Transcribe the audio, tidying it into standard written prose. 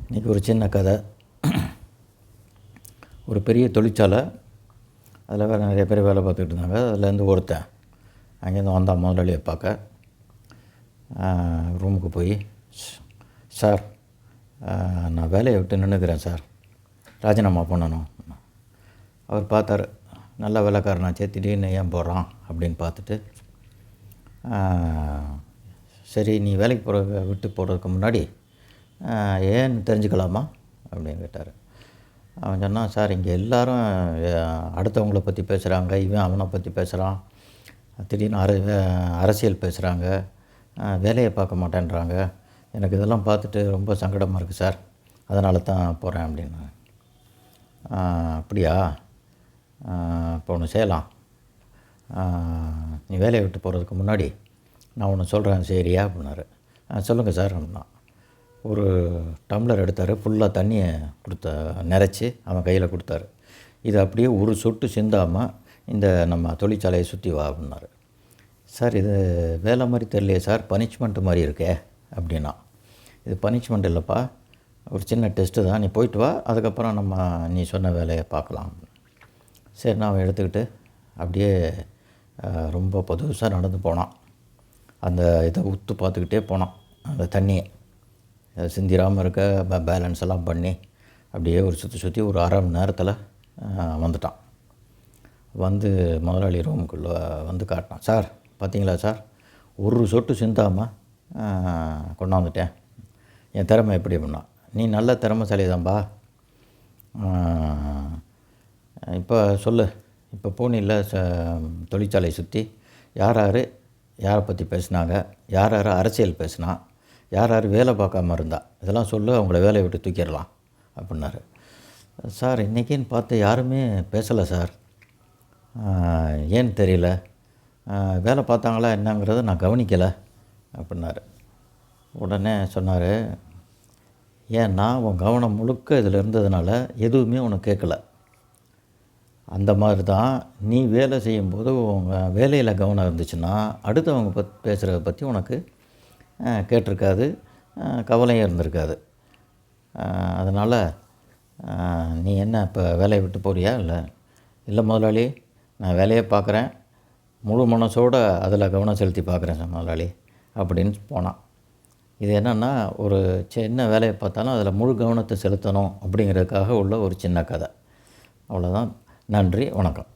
இன்றைக்கி ஒரு சின்ன கதை. ஒரு பெரிய தொழிற்சாலை, அதில் வேறு நிறைய பேர் வேலை பார்த்துக்கிட்டு இருந்தாங்க. அதுலேருந்து ஒருத்தன் அங்கேருந்து வந்தான் முதலாளியை பார்க்க. ரூமுக்கு போய், சார் நான் வேலையை விட்டு நின்றுக்கிறேன் சார், ராஜினாமா பண்ணணும். அவர் பார்த்தார், நல்ல வேலைக்காரனாச்சே, திடீர்னு ஏன் போடுறான் அப்படின்னு பார்த்துட்டு, சரி நீ வேலைக்கு விட்டு போகிறதுக்கு முன்னாடி ஏன்னு தெரிஞ்சுக்கலாமா அப்படின்னு கேட்டார். அவன் சொன்னான், சார் இங்கே எல்லோரும் அடுத்தவங்கள பற்றி பேசுகிறாங்க, இவன் அவனை பற்றி பேசுகிறான், திடீர்னு அரசியல் பேசுகிறாங்க, வேலையை பார்க்க மாட்டேன்றாங்க, எனக்கு இதெல்லாம் பார்த்துட்டு ரொம்ப சங்கடமாக இருக்குது சார், அதனால தான் போகிறேன் அப்படின்னு. அப்படியா, இப்போ ஒன்று செய்யலாம், நீ வேலையை விட்டு போகிறதுக்கு முன்னாடி நான் ஒன்று சொல்கிறேன் சரியா அப்படின்னாரு. சொல்லுங்கள் சார் அப்படின்னா. ஒரு டம்ளர் எடுத்தார், ஃபுல்லாக தண்ணியை நிறச்சி அவன் கையில் கொடுத்தாரு. இது அப்படியே ஒரு சொட்டு சிந்தாமல் இந்த நம்ம தொழிற்சாலையை சுற்றி வா அப்படின்னாரு. சார் இது வேலை மாதிரி தெரியலையே சார், பனிஷ்மெண்ட்டு மாதிரி இருக்கே அப்படின்னா. இது பனிஷ்மெண்ட் இல்லைப்பா, ஒரு சின்ன டெஸ்ட்டு தான், நீ போயிட்டு வா, அதுக்கப்புறம் நம்ம நீ சொன்ன வேலையை பார்க்கலாம். சரி நான் அவன் எடுத்துக்கிட்டு அப்படியே ரொம்ப புதுசாக நடந்து போனான். அந்த இதை உத்து பார்த்துக்கிட்டே போனான், அந்த தண்ணியை சிந்திராமல் இருக்க பேலன்ஸ் எல்லாம் பண்ணி அப்படியே ஒரு சுற்றி ஒரு அரை மணி நேரத்தில் வந்துட்டான். வந்து முதலாளி ரூமுக்குள்ளே வந்து காட்டினான். சார் பார்த்தீங்களா சார், ஒரு சொட்டு சிந்தாமல் கொண்டாந்துட்டேன், என் திறமை எப்படி அப்படின்னா. நீ நல்ல திறமைசாலி தான்பா, இப்போ சொல்லு, இப்போ பூனியில் தொழிற்சாலையை சுற்றி யார் யாரை பற்றி பேசுனாங்க, யார் அரசியல் பேசுனா, யார் வேலை பார்க்காம இருந்தா, இதெல்லாம் சொல்லு, அவங்கள வேலையை விட்டு தூக்கிடலாம் அப்படின்னாரு. சார் இன்றைக்கின்னு பார்த்து யாருமே பேசலை சார், ஏன்னு தெரியல, வேலை பார்த்தாங்களா என்னங்கிறத நான் கவனிக்கலை அப்படின்னாரு. உடனே சொன்னார், ஏன்னா உன் கவனம் முழுக்க இதில் இருந்ததுனால எதுவுமே உனக்கு கேட்கல. அந்த மாதிரி தான் நீ வேலை செய்யும்போது உங்கள் வேலையில் கவனம் இருந்துச்சுன்னா அடுத்தவங்க பேசுகிறத பற்றி உனக்கு கேட்டிருக்காது, கவலையும் இருந்திருக்காது. அதனால் நீ என்ன இப்போ வேலையை விட்டு போறியா? இல்லை முதலாளி, நான் வேலையை பார்க்குறேன், முழு மனசோடு அதில் கவனம் செலுத்தி பார்க்குறேன் சார் முதலாளி அப்படின்னு போனான். இது என்னென்னா, ஒரு சின்ன வேலையை பார்த்தாலும் அதில் முழு கவனத்தை செலுத்தணும் அப்படிங்கிறதுக்காக உள்ள ஒரு சின்ன கதை. அவ்வளோதான். நன்றி, வணக்கம்.